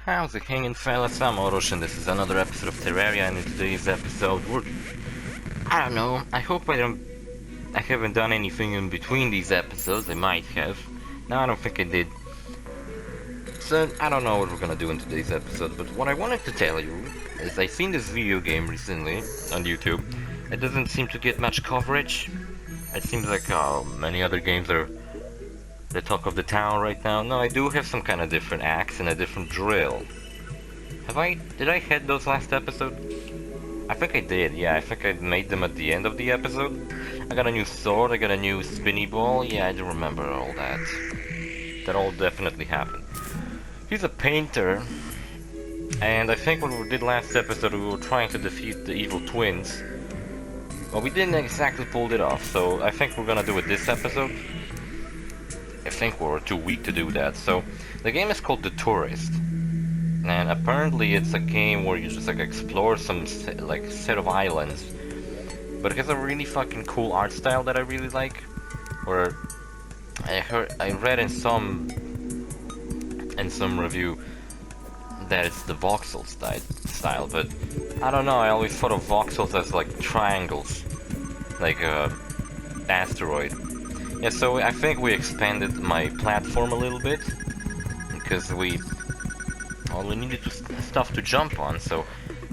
How's it hanging, fellas? I'm OrosZ and this is another episode of Terraria, and in today's episode I don't know, I hope I haven't done anything in between these episodes. I might have. No, I don't think I did. So, I don't know what we're gonna do in today's episode, but what I wanted to tell you is I seen this video game recently on YouTube. It doesn't seem to get much coverage. It seems like many other games are the talk of the town right now. No, I do have some kind of different axe and a different drill. Did I hit those last episode? I think I did, yeah, I think I made them at the end of the episode. I got a new sword, I got a new spinny ball, yeah, I do remember all that. That all definitely happened. He's a painter, and I think what we did last episode, we were trying to defeat the evil twins. Well, we didn't exactly pull it off, so I think we're gonna do it this episode. I think we're too weak to do that. So the game is called The Tourist, and apparently it's a game where you just like explore some set of islands, but it has a really fucking cool art style that I really like. Where I read in some review that it's the voxel style, but I don't know. I always thought of voxels as like triangles, like a asteroid. Yeah, so I think we expanded my platform a little bit, because we needed stuff to jump on, so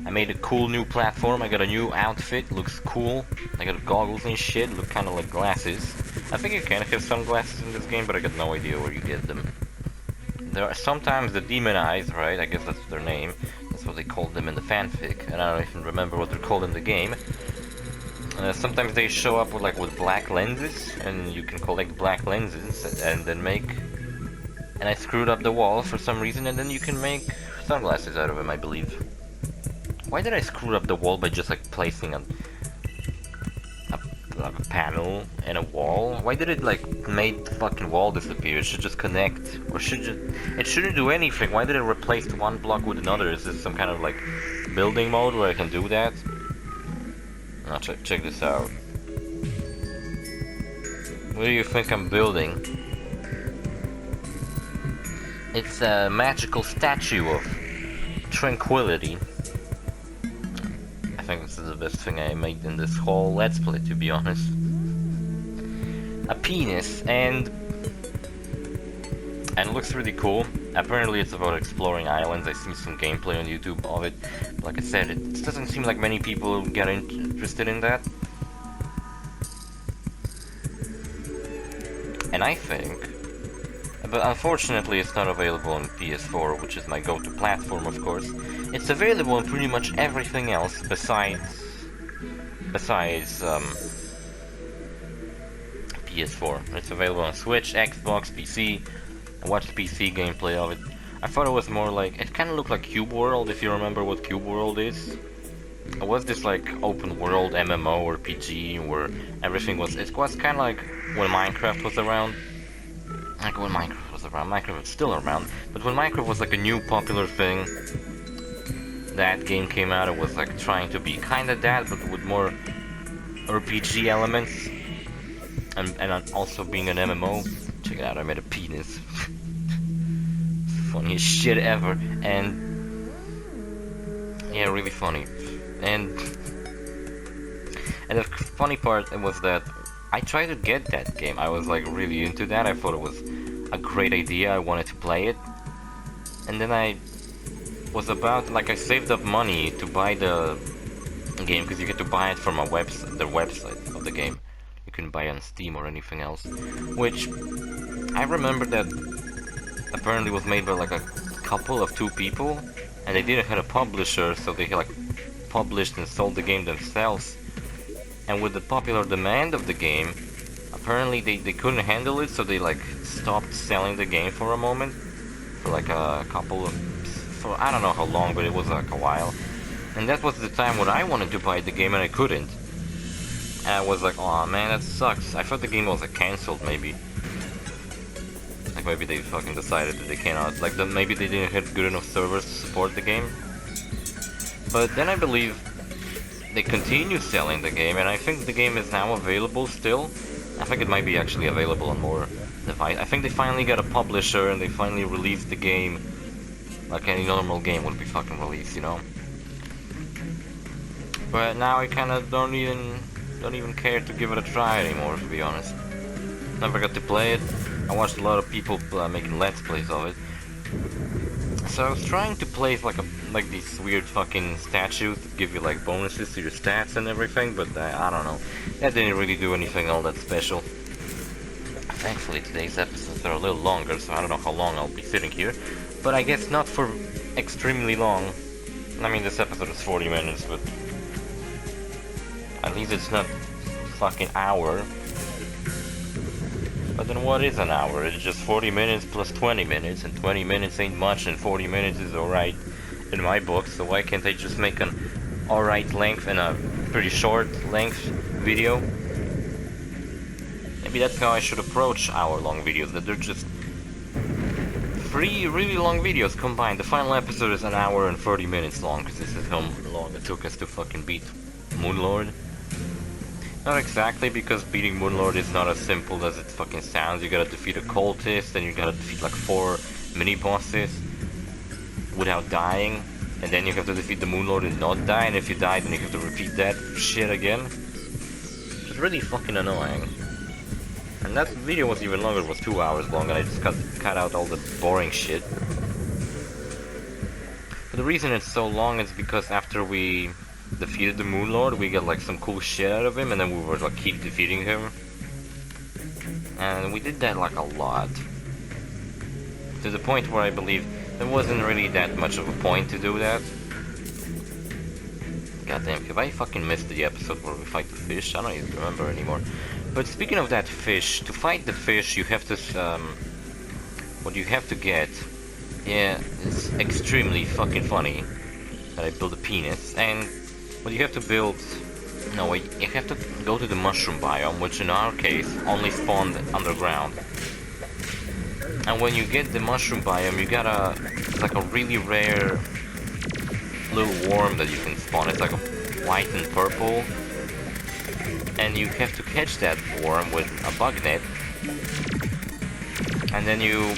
I made a cool new platform. I got a new outfit, looks cool. I got goggles and shit, look kinda like glasses. I think you can have sunglasses in this game, but I got no idea where you get them. There are sometimes the demon eyes, right? I guess that's their name. That's what they called them in the fanfic, and I don't even remember what they're called in the game. Sometimes they show up with black lenses, and you can collect black lenses and then make... And I screwed up the wall for some reason, and then you can make sunglasses out of them, I believe. Why did I screw up the wall by just like placing a panel in a wall? Why did it like make the fucking wall disappear? It should just connect, or it shouldn't do anything. Why did it replace one block with another? Is this some kind of like building mode where I can do that? Now check this out. What do you think I'm building? It's a magical statue of tranquility. I think this is the best thing I made in this whole Let's Play, to be honest. A penis, and it looks really cool. Apparently it's about exploring islands. I've seen some gameplay on YouTube of it. Like I said, it doesn't seem like many people get interested in that. And I think... But unfortunately it's not available on PS4, which is my go-to platform, of course. It's available on pretty much everything else besides PS4. It's available on Switch, Xbox, PC. I watched PC gameplay of it. I thought it was more like... It kind of looked like Cube World, if you remember what Cube World is. It was this like open world MMO or PG where everything was... It was kind of like when Minecraft was around. Like when Minecraft was around. Minecraft was still around. But when Minecraft was like a new popular thing, that game came out, it was like trying to be kind of that, but with more RPG elements. And also being an MMO. Check it out, I made a penis. Funniest shit ever. And yeah, really funny. And the funny part was that I tried to get that game. I was like really into that. I thought it was a great idea. I wanted to play it. And then I was about, like, I saved up money to buy the game, because you get to buy it from their website of the game. You couldn't buy it on Steam or anything else. Which I remember that apparently was made by like a couple of two people, and they didn't have a publisher, so they like published and sold the game themselves. And with the popular demand of the game, apparently they couldn't handle it, so they like stopped selling the game for a moment, for like a couple of, for I don't know how long, but it was like a while. And that was the time when I wanted to buy the game and I couldn't. And I was like, oh man, that sucks. I thought the game was like cancelled, maybe. Like maybe they fucking decided that they cannot, like maybe they didn't have good enough servers to support the game. But then I believe they continue selling the game, and I think the game is now available still. I think it might be actually available on more devices. I think they finally got a publisher and they finally released the game like any normal game would be fucking released, you know? But now I kinda don't even care to give it a try anymore, to be honest. Never got to play it. I watched a lot of people making let's plays of it. So I was trying to place like these weird fucking statues that give you like bonuses to your stats and everything, but I don't know. That didn't really do anything all that special. Thankfully today's episodes are a little longer, so I don't know how long I'll be sitting here. But I guess not for extremely long. I mean, this episode is 40 minutes, but at least it's not fucking hour. But then what is an hour? It's just 40 minutes plus 20 minutes, and 20 minutes ain't much, and 40 minutes is alright in my book, so why can't I just make an alright length and a pretty short length video? Maybe that's how I should approach hour-long videos, that they're just 3 really long videos combined. The final episode is an hour and 30 minutes long, because this is how long it took us to fucking beat Moonlord. Not exactly, because beating Moonlord is not as simple as it fucking sounds. You gotta defeat a cultist, and you gotta defeat like 4 mini-bosses without dying, and then you have to defeat the Moonlord and not die, and if you die, then you have to repeat that shit again. It's really fucking annoying. And that video was even longer, it was 2 hours long, and I just cut out all the boring shit. But the reason it's so long is because after we defeated the Moonlord, we got like some cool shit out of him, and then we were like keep defeating him. And we did that like a lot. To the point where I believe there wasn't really that much of a point to do that. Goddamn, have I fucking missed the episode where we fight the fish? I don't even remember anymore. But speaking of that fish, to fight the fish you have to, what you have to get, yeah, it's extremely fucking funny that I built a penis, and what you have to build, no wait, you have to go to the mushroom biome, which in our case only spawned underground. And when you get the mushroom biome, you got it's like a really rare little worm that you can spawn. It's like a white and purple, and you have to catch that worm with a bug net, and then you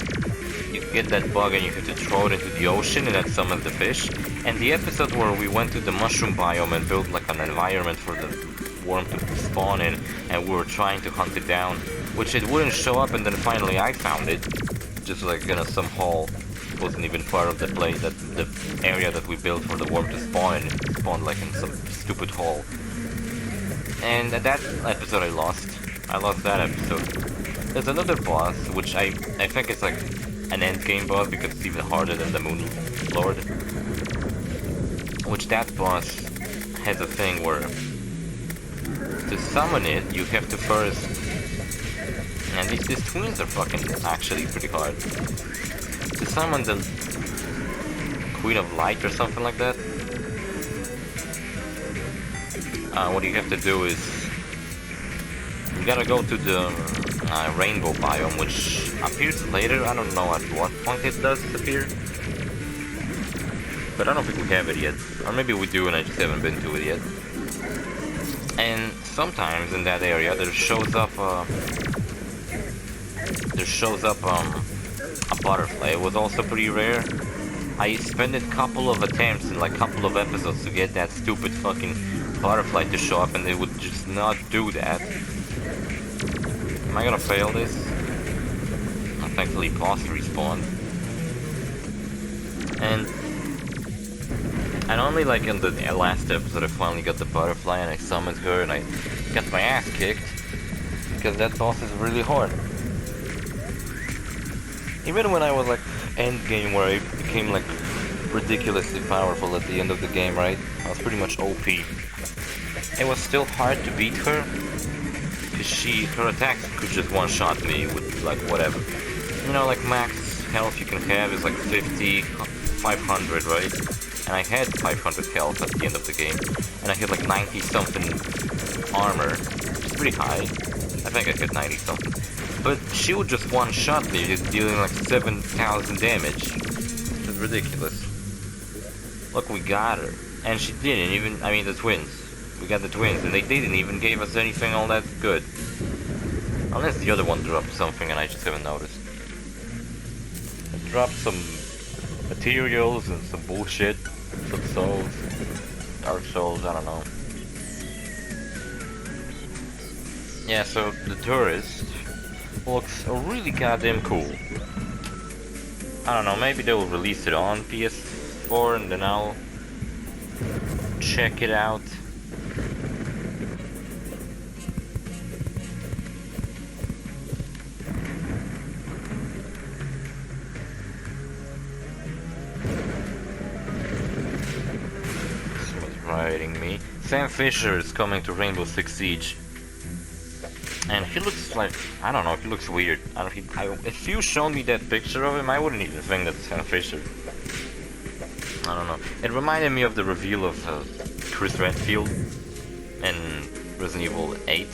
get that bug and you have to throw it into the ocean, and that summons the fish. And the episode where we went to the mushroom biome and built like an environment for the worm to spawn in, and we were trying to hunt it down, which it wouldn't show up, and then finally I found it, just like in some hole. It wasn't even part of the place, that the area that we built for the worm to spawn in. It spawned like in some stupid hole. And at that episode I lost that episode. There's another boss, which I think it's like an endgame boss, because it's even harder than the Moonlord. Which that boss has a thing where to summon it, you have to first... And these twins are fucking actually pretty hard. To summon the Queen of Light or something like that, what you have to do is you gotta go to the rainbow biome, which appears later. I don't know at what point it does appear, but I don't think we have it yet, or maybe we do and I just haven't been to it yet. And sometimes in that area there shows up a butterfly. It was also pretty rare. I spent a couple of attempts in like a couple of episodes to get that stupid fucking butterfly to show up, and they would just not do that. Am I gonna fail this? Oh, thankfully boss respawned. And only like in the last episode I finally got the butterfly, and I summoned her, and I got my ass kicked, because that boss is really hard. Even when I was like endgame, where I became like ridiculously powerful at the end of the game, right? I was pretty much OP. It was still hard to beat her, because her attacks could just one-shot me with like whatever. You know, like max health you can have is like 50, 500, right? And I had 500 health at the end of the game, and I had like 90 something armor, which is pretty high. I think I had 90 something. But she would just one-shot me, just dealing like 7,000 damage. It's ridiculous. Look, we got her. And she didn't even, I mean the twins. We got the twins, and they didn't even give us anything all that good. Unless the other one dropped something and I just haven't noticed. It dropped some materials and some bullshit, some souls, Dark Souls, I don't know. Yeah, so the tourist looks really goddamn cool. I don't know, maybe they'll release it on PS4 and then I'll check it out. Someone's riding me. Sam Fisher is coming to Rainbow Six Siege. And he looks like, I don't know, he looks weird. If you showed me that picture of him, I wouldn't even think that's Sam Fisher. I don't know. It reminded me of the reveal of Chris Redfield in Resident Evil 8.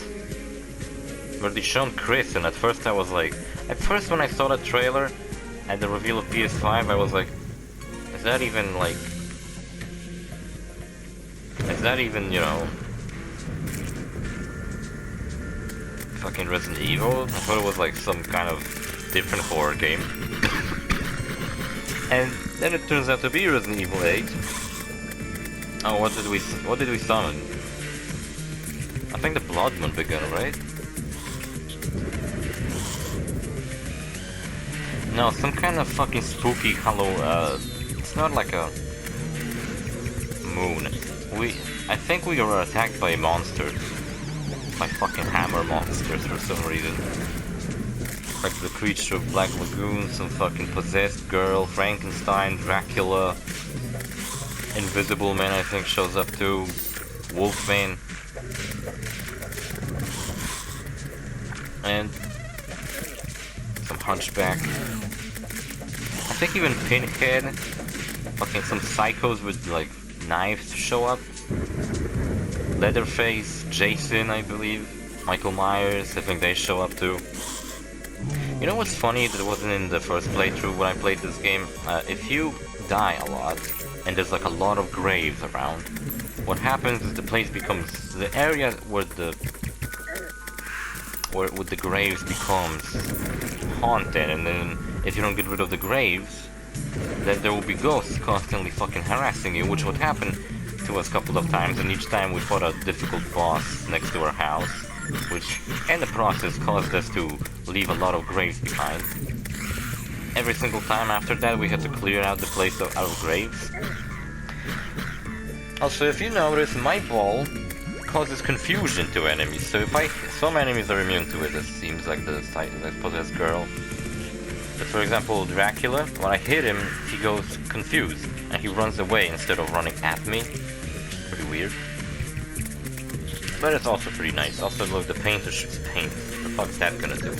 Where they shown Chris, and at first I was like... At first when I saw the trailer at the reveal of PS5, I was like... Is that even, like... Is that even, you know... fucking Resident Evil? I thought it was like some kind of different horror game. And then it turns out to be Resident Evil 8. Oh, what did we summon? I think the Blood Moon began, right? No, some kind of fucking spooky hollow, it's not like a moon. I think we were attacked by monsters. By fucking hammer monsters for some reason. Like the creature of Black Lagoon, some fucking possessed girl, Frankenstein, Dracula, Invisible Man I think shows up too, Wolfman, and some Hunchback. I think even Pinhead, fucking some psychos with like knives show up. Leatherface, Jason, I believe, Michael Myers, I think they show up too. You know what's funny that wasn't in the first playthrough when I played this game? If you die a lot, and there's like a lot of graves around, what happens is the place becomes, the area where the graves becomes haunted, and then if you don't get rid of the graves, then there will be ghosts constantly fucking harassing you, which would happen to us a couple of times, and each time we fought a difficult boss next to our house, which in the process caused us to leave a lot of graves behind. Every single time after that we had to clear out the place out of graves. Also, if you notice, my ball causes confusion to enemies, so some enemies are immune to it, it seems like the possessed girl. But for example, Dracula, when I hit him, he goes confused, and he runs away instead of running at me. Pretty weird. But it's also pretty nice. Also, look, the painter shoots paint. What the fuck's that gonna do?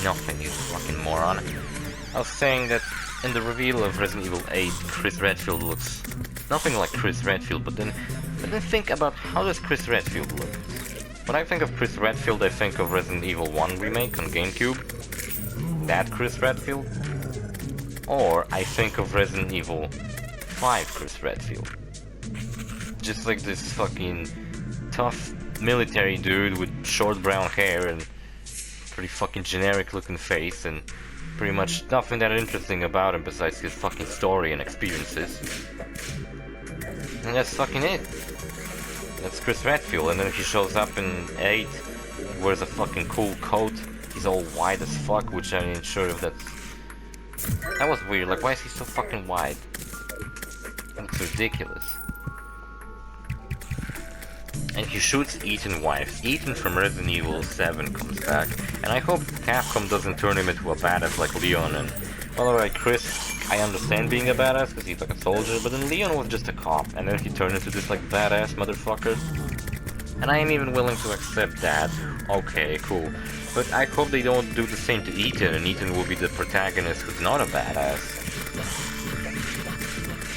Nothing, you fucking moron. I was saying that in the reveal of Resident Evil 8, Chris Redfield looks nothing like Chris Redfield, but then think about how does Chris Redfield look? When I think of Chris Redfield, I think of Resident Evil 1 remake on GameCube. That Chris Redfield. Or I think of Resident Evil 5 Chris Redfield. Just like this fucking tough military dude with short brown hair and pretty fucking generic looking face, and pretty much nothing that interesting about him besides his fucking story and experiences. And that's fucking it. That's Chris Redfield, and then he shows up in 8, wears a fucking cool coat, he's all white as fuck, which I ain't sure if that's... That was weird, like why is he so fucking white? That's ridiculous. And he shoots Ethan's wife. Ethan from Resident Evil 7 comes back, and I hope Capcom doesn't turn him into a badass like Leon. And by the way, Chris, I understand being a badass because he's like a soldier, but then Leon was just a cop, and then he turned into this like badass motherfucker. And I am even willing to accept that. Okay, cool. But I hope they don't do the same to Ethan, and Ethan will be the protagonist who's not a badass.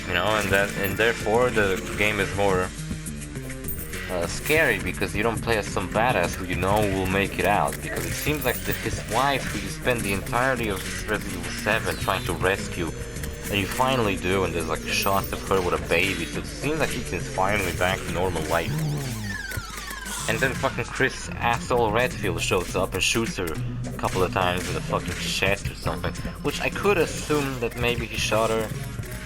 You know, and therefore the game is more scary because you don't play as some badass who you know will make it out. Because it seems like his wife, who you spend the entirety of Resident Evil 7 trying to rescue, and you finally do, and there's like shots of her with a baby, so it seems like Ethan's finally back to normal life. And then fucking Chris asshole Redfield shows up and shoots her a couple of times in the fucking chest or something. Which I could assume that maybe he shot her.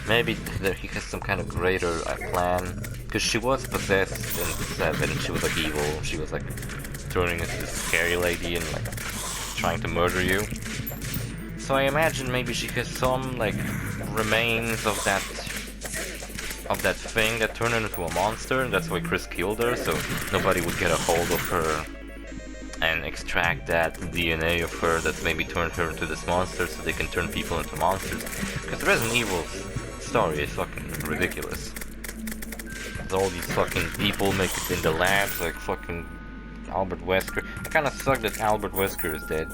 Maybe that he has some kind of greater plan. Because she was possessed in 7, she was like evil. She was like turning into this scary lady and like trying to murder you. So I imagine maybe she has some like remains of that thing that turned her into a monster, and that's why Chris killed her, so nobody would get a hold of her and extract that DNA of her that maybe turned her into this monster, so they can turn people into monsters. Because Resident Evil's story is fucking ridiculous. There's all these fucking people make it in the labs, like fucking Albert Wesker. I kinda suck that Albert Wesker is dead.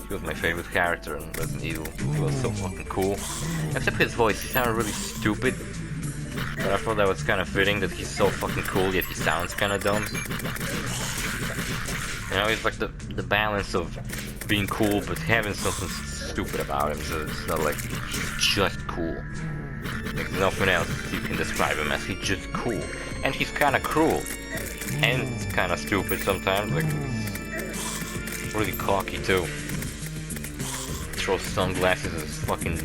He was my favorite character in Resident Evil. He was so fucking cool. Except his voice, he sounded really stupid. But I thought that was kind of fitting that he's so fucking cool, yet he sounds kind of dumb. You know, it's like the balance of being cool, but having something stupid about him, so it's not like he's just cool. Like, there's nothing else you can describe him as, he's just cool. And he's kind of cruel. And kind of stupid sometimes, like, really cocky too. Throws sunglasses as fucking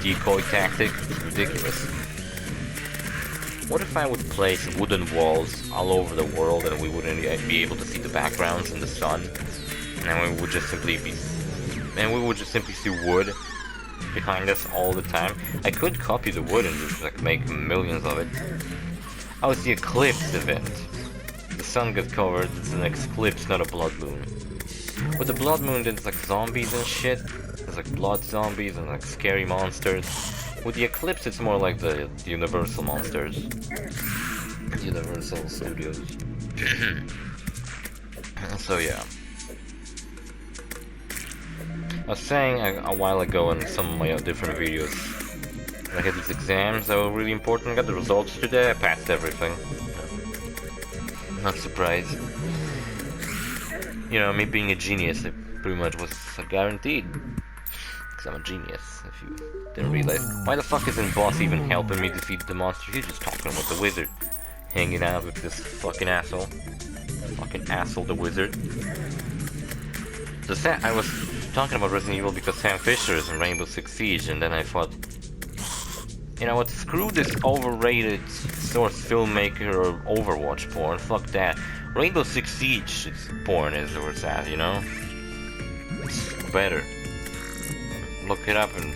decoy tactic, it's ridiculous. What if I would place wooden walls all over the world and we wouldn't be able to see the backgrounds in the sun, and we would just simply see wood behind us all the time? I could copy the wood and just like make millions of it. Oh, it's the Eclipse event. The sun gets covered, it's an eclipse, not a blood moon. With the blood moon, there's like zombies and shit. There's like blood zombies and like scary monsters. With the Eclipse, it's more like the Universal monsters. Universal Studios. So yeah. I was saying a while ago in some of my different videos, I had these exams that were really important. I got the results today, I passed everything. Not surprised. You know, me being a genius, it pretty much was guaranteed. I'm a genius, if you didn't realize. Why the fuck isn't boss even helping me defeat the monster? He's just talking with the wizard. Hanging out with this fucking asshole. Fucking asshole the wizard. So I was talking about Resident Evil because Sam Fisher is in Rainbow Six Siege, and then I thought, you know what, screw this overrated source filmmaker or Overwatch porn, fuck that. Rainbow Six Siege is porn is where it's at, you know? It's better. Look it up and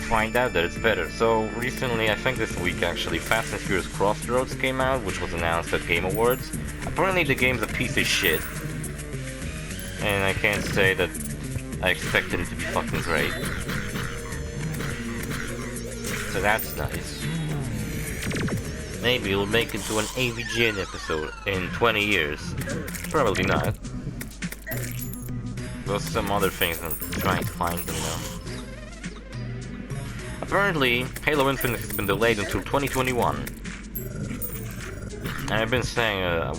find out that it's better. So recently, I think this week actually, Fast and Furious Crossroads came out, which was announced at Game Awards. Apparently the game's a piece of shit, and I can't say that I expected it to be fucking great. So that's nice. Maybe it'll make it to an AVGN episode in 20 years. Probably not. There's some other things I'm trying to find them now. Apparently, Halo Infinite has been delayed until 2021. And I've been saying a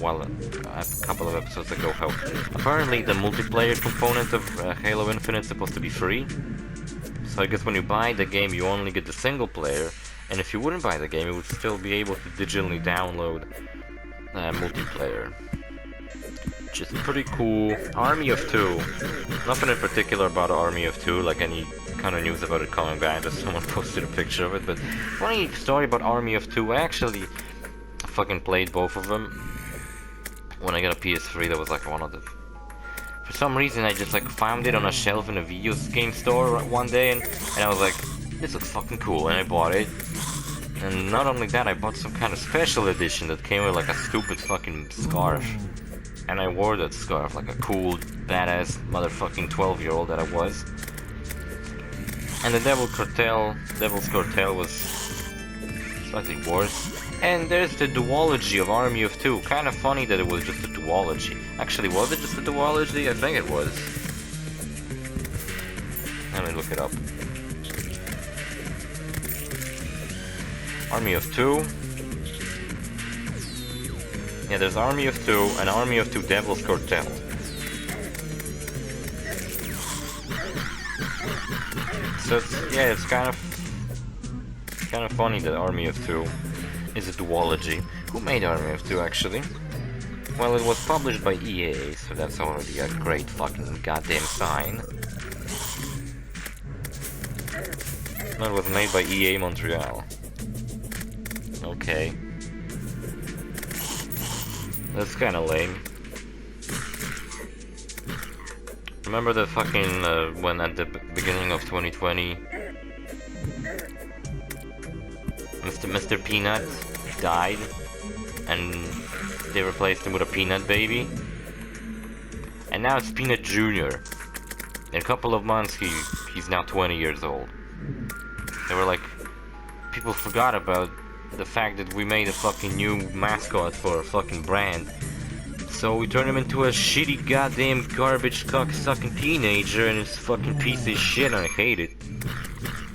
couple of episodes ago how apparently the multiplayer component of Halo Infinite is supposed to be free. So I guess when you buy the game you only get the single player, and if you wouldn't buy the game you would still be able to digitally download multiplayer. Which is pretty cool. Army of Two. Nothing in particular about Army of Two, like any kind of news about it coming back, just someone posted a picture of it, but funny story about Army of Two, I actually fucking played both of them. When I got a PS3, that was like one of the... For some reason I just like found it on a shelf in a video game store one day, and I was like, this looks fucking cool, and I bought it. And not only that, I bought some kind of special edition that came with like a stupid fucking scarf. And I wore that scarf like a cool, badass, motherfucking 12-year-old that I was. And the Devil's Cartel was slightly worse. And there's the duology of Army of Two. Kind of funny that it was just a duology. Actually, was it just a duology? I think it was. Let me look it up. Army of Two. Yeah, there's Army of Two and Army of Two Devil's Cartel. So it's kind of funny that Army of Two is a duology. Who made Army of Two actually? Well, it was published by EA, so that's already a great fucking goddamn sign. It was made by EA Montreal. Okay. That's kinda lame. Remember the fucking, when at the beginning of 2020, Mr. Peanut died, and they replaced him with a Peanut Baby? And now it's Peanut Jr. In a couple of months, he's now 20 years old. They were like, people forgot about the fact that we made a fucking new mascot for a fucking brand. So we turned him into a shitty goddamn garbage cock-sucking teenager, and it's fucking piece of shit, and I hate it.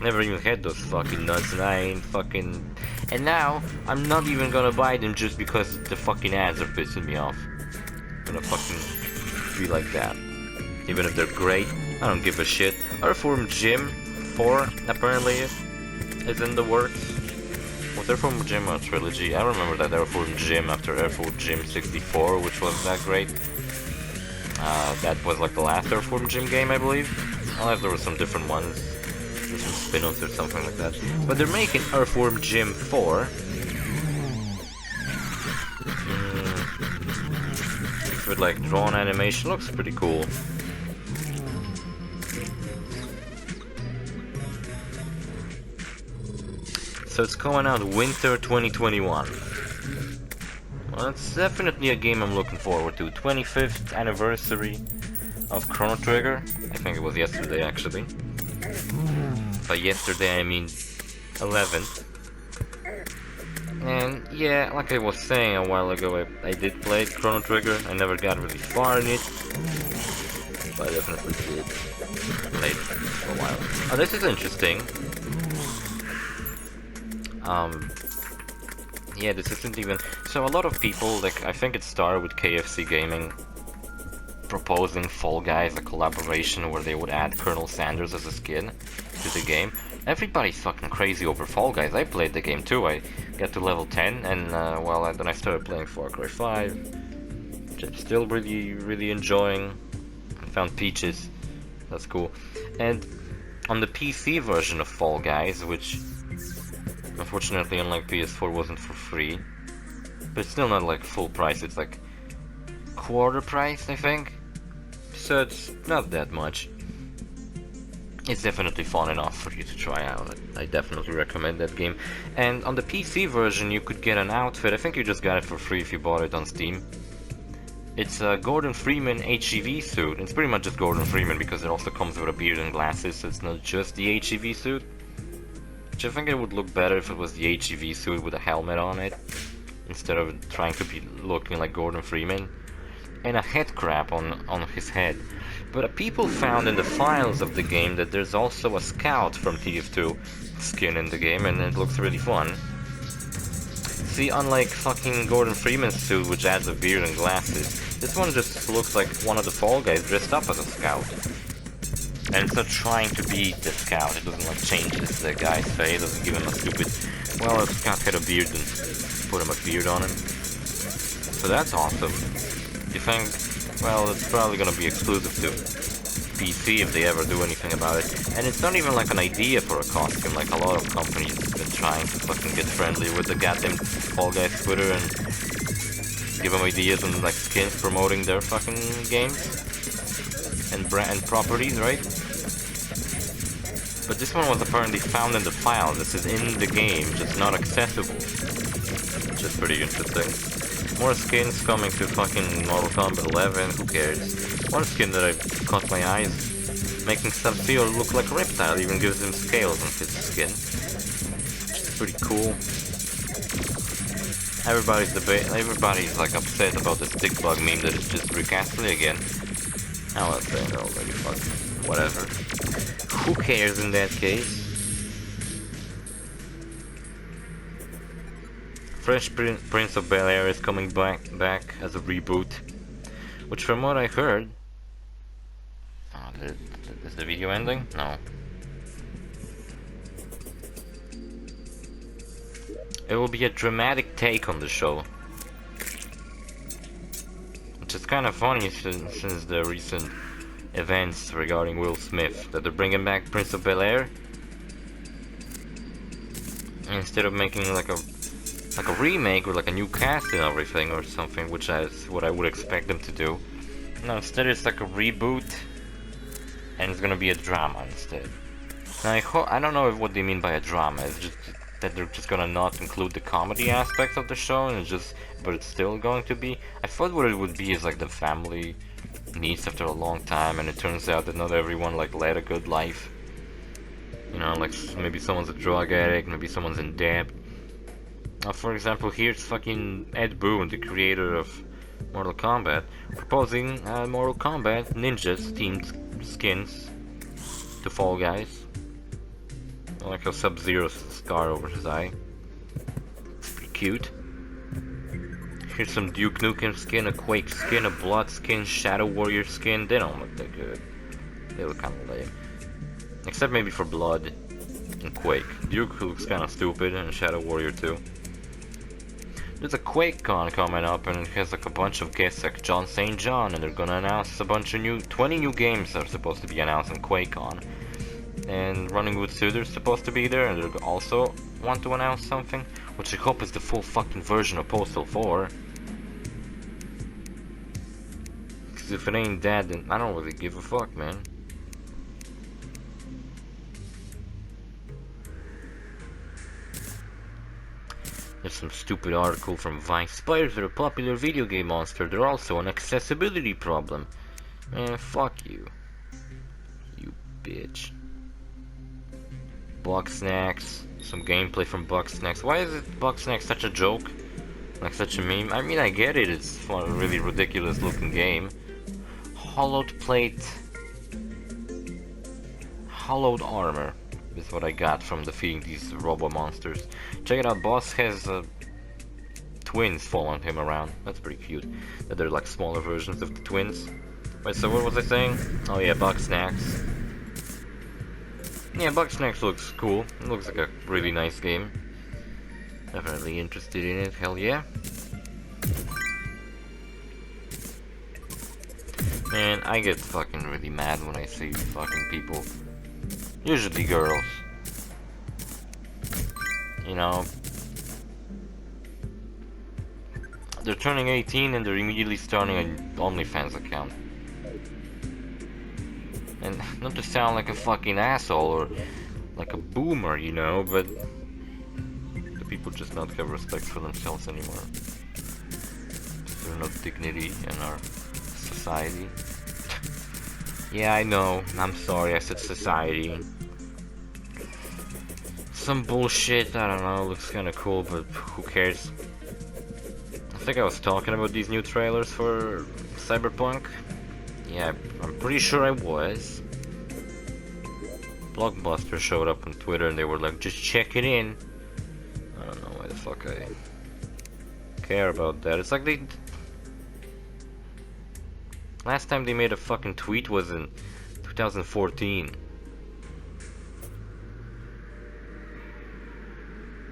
Never even had those fucking nuts, and I ain't fucking... And now, I'm not even gonna buy them just because the fucking ads are pissing me off. I'm gonna fucking be like that. Even if they're great, I don't give a shit. Earthworm Jim 4, apparently, is in the works. Was Earthworm Jim a trilogy? I remember that Earthworm Jim after Earthworm Jim 64, which was that great. That was like the last Earthworm Jim game, I believe. Unless there were some different ones. Some spin-offs or something like that. But they're making Earthworm Jim 4. With like drawn animation, looks pretty cool. So it's coming out winter 2021. Well, it's definitely a game I'm looking forward to. 25th anniversary of Chrono Trigger. I think it was yesterday, actually. By yesterday, I mean 11th. And yeah, like I was saying a while ago, I did play Chrono Trigger. I never got really far in it, but I definitely did play it for a while. Oh, this is interesting. Yeah, this isn't even... So a lot of people, like, I think it started with KFC Gaming proposing Fall Guys, a collaboration where they would add Colonel Sanders as a skin to the game. Everybody's fucking crazy over Fall Guys. I played the game too. I got to level 10, and well, then I started playing Far Cry 5, which I'm still really enjoying. I found Peaches. That's cool. And on the PC version of Fall Guys, which unfortunately, unlike PS4, wasn't for free, but it's still not like full price. It's like quarter price, I think. So it's not that much. It's definitely fun enough for you to try out. I definitely recommend that game. And on the PC version, you could get an outfit. I think you just got it for free if you bought it on Steam. It's a Gordon Freeman HEV suit. It's pretty much just Gordon Freeman because it also comes with a beard and glasses, so it's not just the HEV suit. Which I think it would look better if it was the HEV suit with a helmet on it, instead of trying to be looking like Gordon Freeman. And a head crab on his head. But people found in the files of the game that there's also a scout from TF2 skin in the game, and it looks really fun. See, unlike fucking Gordon Freeman's suit, which adds a beard and glasses, this one just looks like one of the Fall Guys dressed up as a scout. And it's not trying to be the scout, it doesn't like change this guy's face, doesn't give him a stupid, well, the scout had a beard and put him a beard on him. So that's awesome. You think, well, it's probably gonna be exclusive to PC if they ever do anything about it. And it's not even like an idea for a costume, like a lot of companies have been trying to fucking get friendly with the goddamn Fall Guys Twitter and give them ideas and like skins promoting their fucking games and brand properties, right? But this one was apparently found in the file. This is in the game, just not accessible, which is pretty interesting. More skins coming to fucking Mortal Kombat 11, who cares? One skin that I caught my eyes, making Sub-Zero look like a reptile, even gives him scales on his skin. Which is pretty cool. Everybody's like upset about the stick bug meme that it's just Rick Astley again. I was saying already, fuck. Whatever. Who cares in that case? Fresh Prince of Bel-Air is coming back as a reboot, which from what I heard... is the video ending? No. It will be a dramatic take on the show. which is kind of funny since the recent events regarding Will Smith, that they're bringing back Prince of Bel-Air instead of making like a remake or like a new cast and everything or something, which is what I would expect them to do. No, instead it's like a reboot, and it's gonna be a drama instead. Now I don't know what they mean by a drama. It's just that they're just gonna not include the comedy aspects of the show, and but it's still going to be. I thought what it would be is like the family meets after a long time, and it turns out that not everyone like led a good life. You know, like maybe someone's a drug addict, maybe someone's in debt. For example, here's fucking Ed Boon, the creator of Mortal Kombat, proposing Mortal Kombat ninjas themed skins to Fall Guys. I like how Sub-Zero's scar over his eye. It's pretty cute. Here's some Duke Nukem skin, a Quake skin, a Blood skin, Shadow Warrior skin. They don't look that good. They look kinda lame. Except maybe for Blood and Quake. Duke looks kinda stupid, and Shadow Warrior too. There's a QuakeCon coming up, and it has like a bunch of guests like John St. John, and they're gonna announce a bunch of 20 new games are supposed to be announced on QuakeCon. And Running with Scissors supposed to be there, and they also want to announce something, which I hope is the full fucking version of Postal 4. Because if it ain't that, then I don't really give a fuck, man. There's some stupid article from Vice. Spiders are a popular video game monster. They're also an accessibility problem. Man, fuck you. You bitch. Bugsnax. Some gameplay from Bugsnax. Why is it Bugsnax such a joke? Like such a meme? I mean, I get it. It's a really ridiculous looking game. Hollowed plate. Hollowed armor is what I got from defeating these robo monsters. Check it out, boss has twins following him around. That's pretty cute. That they're like smaller versions of the twins. Wait, so what was I saying? Oh yeah, Bugsnax. Yeah, Bugsnax looks cool. It looks like a really nice game. Definitely interested in it, hell yeah. Man, I get fucking really mad when I see fucking people. Usually girls. You know, they're turning 18 and they're immediately starting an OnlyFans account. And not to sound like a fucking asshole or like a boomer, you know, but the people just not have respect for themselves anymore. There's no dignity in our society. Yeah, I know. I'm sorry I said society. Some bullshit, I don't know, looks kinda cool, but who cares? I think I was talking about these new trailers for Cyberpunk. Yeah, I'm pretty sure I was. Blockbuster showed up on Twitter and they were like, just check it in. I don't know why the fuck I care about that. It's like they... Last time they made a fucking tweet was in 2014.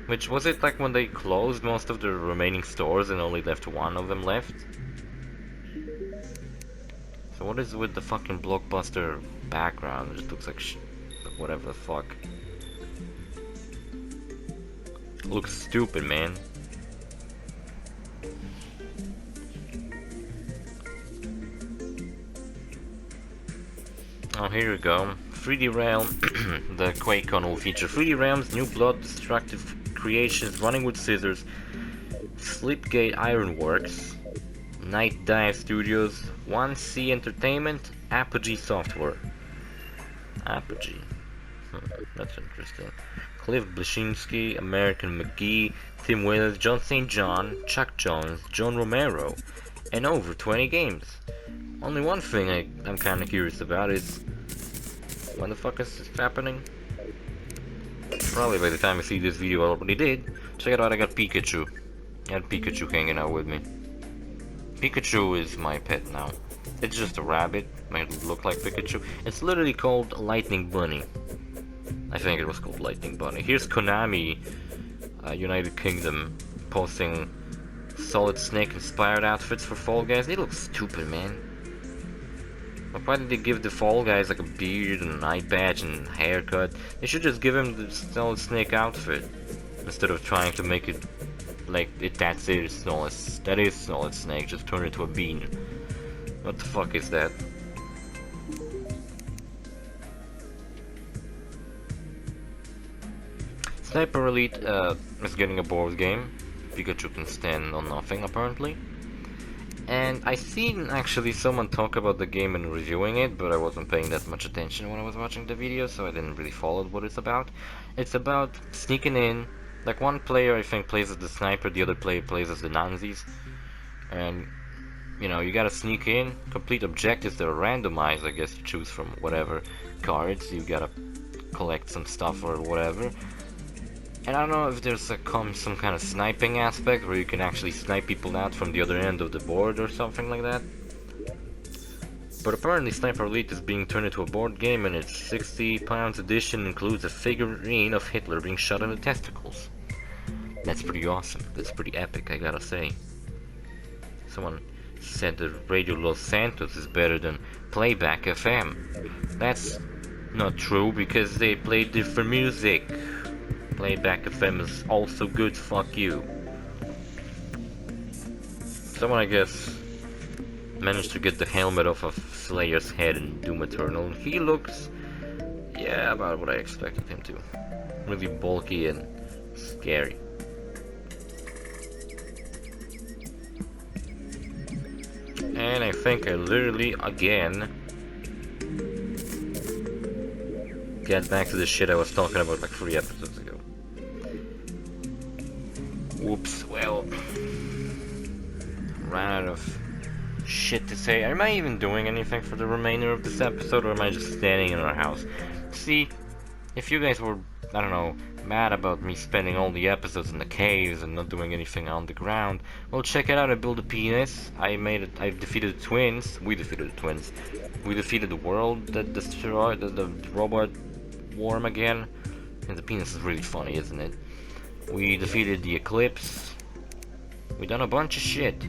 Which, was it like when they closed most of the remaining stores and only left one of them left? So what is with the fucking Blockbuster background? It just looks like whatever the fuck. It looks stupid, man. Oh, here we go. 3D Realm, the QuakeCon will feature 3D Realms, new blood destructive creations, Running with Scissors, Slipgate Ironworks, Night Dive Studios, 1C Entertainment, Apogee Software. Apogee. That's interesting. Cliff Bleszinski, American McGee, Tim Willis, John St. John, Chuck Jones, John Romero, and over 20 games. Only one thing I'm kinda curious about is when the fuck is this happening? Probably by the time I see this video I already did. Check it out, I got Pikachu. I got Pikachu hanging out with me. Pikachu is my pet now. It's just a rabbit, might look like Pikachu. It's literally called Lightning Bunny. I think it was called Lightning Bunny. Here's Konami, United Kingdom, posting Solid Snake inspired outfits for Fall Guys. They look stupid, man. But why did they give the Fall Guys like a beard and an eye patch and haircut? They should just give him the Solid Snake outfit instead of trying to make it like that is Solid Snake. Just turn it to a bean. What the fuck is that? Sniper Elite is getting a board game. Pikachu can stand on nothing apparently. And I seen actually someone talk about the game and reviewing it, but I wasn't paying that much attention when I was watching the video, so I didn't really follow what it's about. It's about sneaking in. Like one player I think plays as the sniper, the other player plays as the Nazis. And you know, you gotta sneak in, complete objectives that are randomized, I guess you choose from whatever cards, you gotta collect some stuff or whatever. And I don't know if there's some kind of sniping aspect where you can actually snipe people out from the other end of the board or something like that. But apparently Sniper Elite is being turned into a board game, and its £60 edition includes a figurine of Hitler being shot in the testicles. That's pretty awesome. That's pretty epic, I gotta say. Someone said that Radio Los Santos is better than Playback FM. That's not true because they play different music. Playback FM is also good, fuck you. Someone, I guess, managed to get the helmet off of Slayer's head in Doom Eternal, and he looks, yeah, about what I expected him to. Really bulky and scary. And I think I literally, again, get back to the shit I was talking about like 3 episodes ago. Whoops, well, ran out of shit to say. Am I even doing anything for the remainder of this episode, or am I just standing in our house? See, if you guys were, I don't know, mad about me spending all the episodes in the caves and not doing anything on the ground, well, check it out. I built a penis. I defeated the twins. We defeated the twins. We defeated the world that destroyed the robot worm again. And the penis is really funny, isn't it? We defeated the Eclipse. We done a bunch of shit.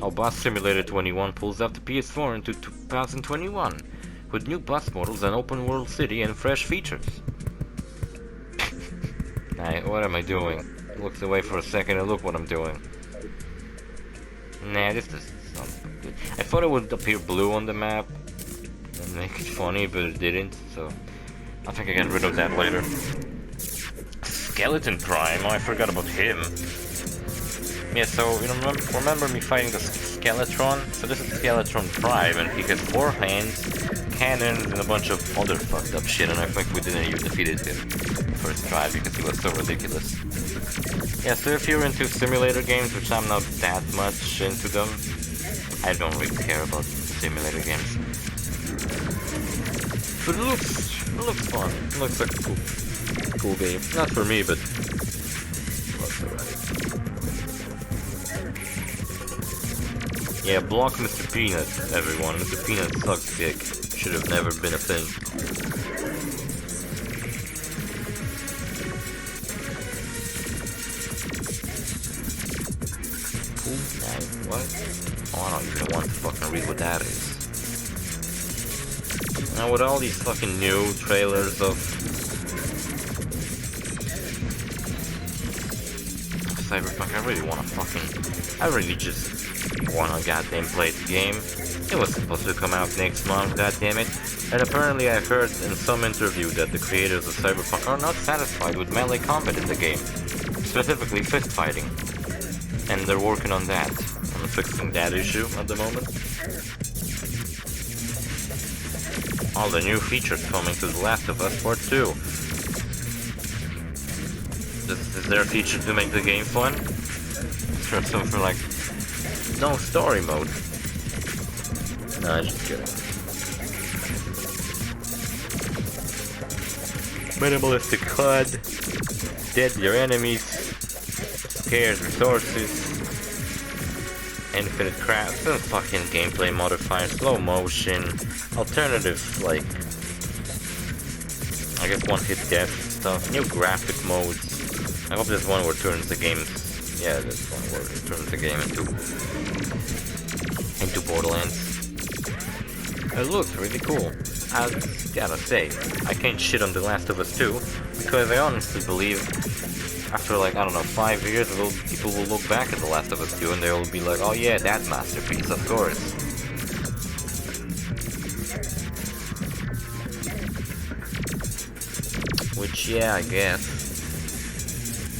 Our Bus Simulator 21 pulls up the PS4 into 2021 with new bus models, an open world city, and fresh features. What am I doing? Looks away for a second and look what I'm doing. Nah, this is not good. I thought it would appear blue on the map and make it funny, but it didn't, so I think I get rid of that later. Skeleton Prime, oh, I forgot about him. Yeah, so, you know, remember me fighting the Skeletron? So this is Skeletron Prime, and he has 4 hands, cannons, and a bunch of other fucked up shit, and I think we didn't even defeat him first try because he was so ridiculous. Yeah, so if you're into simulator games, which I'm not that much into them, I don't really care about simulator games. But it looks fun. It looks like a cool game. Not for me, but looks alright. Yeah, block Mr. Peanut, everyone. Mr. Peanut sucks dick. Should have never been a thing. What? Oh, I don't even want to fucking read what that is. Now with all these fucking new trailers of Cyberpunk, I really just wanna goddamn play the game. It was supposed to come out next month, goddammit. And apparently I've heard in some interview that the creators of Cyberpunk are not satisfied with melee combat in the game. Specifically fist fighting. And they're working on that. On fixing that issue at the moment. All the new features coming to The Last of Us Part 2. Is there a feature to make the game fun? Sure, something like no story mode. No, I'm just kidding. Minimalistic HUD, deadlier enemies, scarce resources, infinite craft, some fucking gameplay modifiers, slow motion, alternative, like, I guess one-hit death stuff, new graphic modes. I hope there's one where turns the game Yeah, that's one word. It turns the game into Borderlands. It looks really cool. I gotta say, I can't shit on The Last of Us 2, because I honestly believe after like, I don't know, 5 years, people will look back at The Last of Us 2 and they will be like, oh yeah, that masterpiece, of course. Which, yeah, I guess.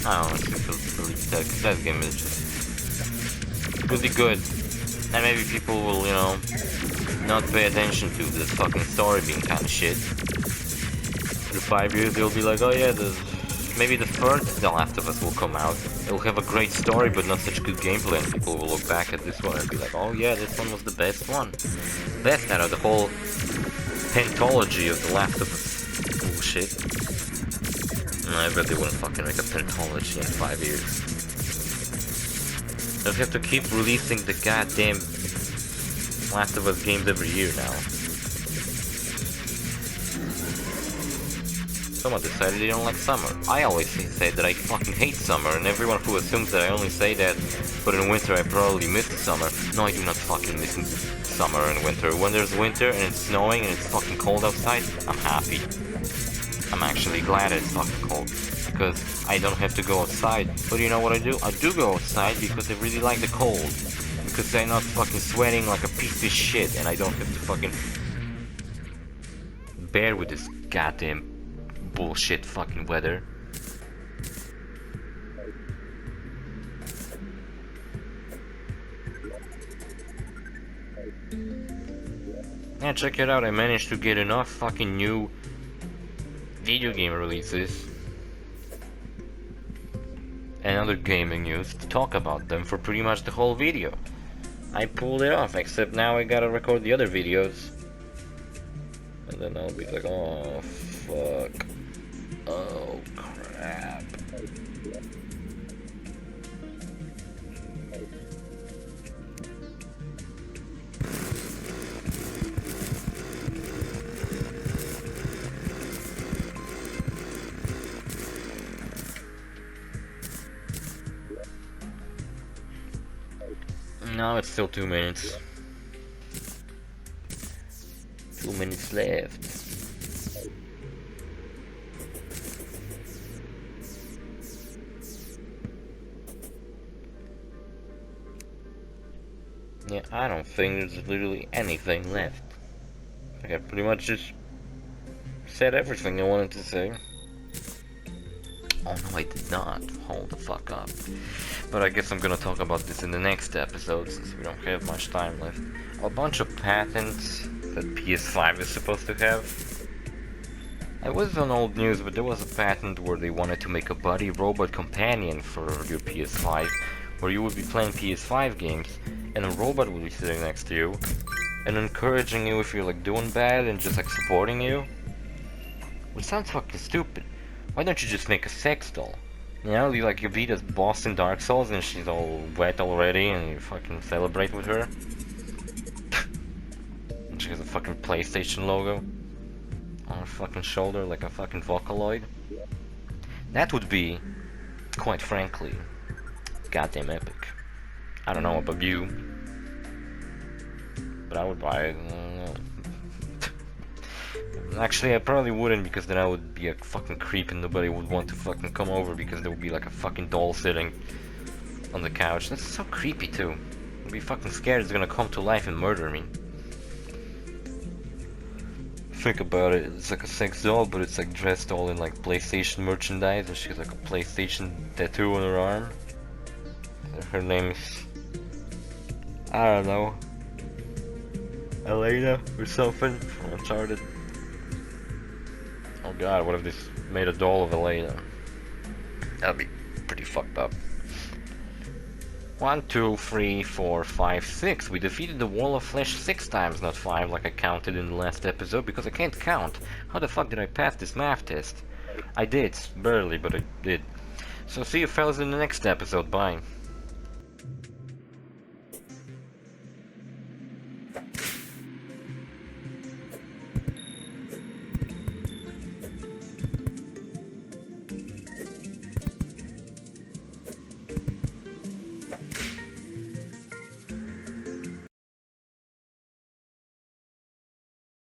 I honestly believe that, because that game is just really good. And maybe people will, you know, not pay attention to this fucking story being kinda shit. In 5 years they'll be like, oh yeah, maybe the third The Last of Us will come out. It'll have a great story but not such good gameplay, and people will look back at this one and be like, oh yeah, this one was the best one. Best out of the whole pentology of The Last of Us bullshit. I bet they wouldn't fucking make a pentology in 5 years. They'll have to keep releasing the goddamn Last of Us games every year now. Someone decided they don't like summer. I always say that I fucking hate summer, and everyone who assumes that I only say that, but in winter I probably miss summer. No, I do not fucking miss summer and winter. When there's winter and it's snowing and it's fucking cold outside, I'm happy. I'm actually glad it's fucking cold, because I don't have to go outside. But you know what I do? I do go outside because I really like the cold. Because I'm not fucking sweating like a piece of shit, and I don't have to fucking bear with this goddamn bullshit fucking weather. Yeah, check it out, I managed to get enough fucking new video game releases and other gaming news to talk about them for pretty much the whole video. I pulled it off, except now I gotta record the other videos. And then I'll be like, oh fuck. Oh crap. No, it's still 2 minutes. 2 minutes left. Yeah, I don't think there's literally anything left. Like, I pretty much just said everything I wanted to say. Oh no, I did not. Hold the fuck up. But I guess I'm gonna talk about this in the next episode, since we don't have much time left. A bunch of patents that PS5 is supposed to have. It was on old news, but there was a patent where they wanted to make a buddy robot companion for your PS5, where you would be playing PS5 games, and a robot would be sitting next to you, and encouraging you if you're like doing bad, and just like supporting you. Which sounds fucking stupid. Why don't you just make a sex doll? You know, you like you beat a boss in Dark Souls and she's all wet already and you fucking celebrate with her. And she has a fucking PlayStation logo on her fucking shoulder like a fucking Vocaloid. That would be, quite frankly, goddamn epic. I don't know about you, but I would buy it. Actually, I probably wouldn't, because then I would be a fucking creep and nobody would want to fucking come over, because there would be like a fucking doll sitting on the couch. That's so creepy too. I'd be fucking scared it's gonna come to life and murder me. Think about it, it's like a sex doll, but it's like dressed all in like PlayStation merchandise, and she has like a PlayStation tattoo on her arm. Her name is, I don't know, Elena or something from Uncharted. Oh god, what if this made a doll of Elena? That'd be pretty fucked up. 1, 2, 3, 4, 5, 6. We defeated the wall of flesh 6 times, not 5 like I counted in the last episode, because I can't count. How the fuck did I pass this math test? I did, barely, but I did. So see you fellas in the next episode, bye.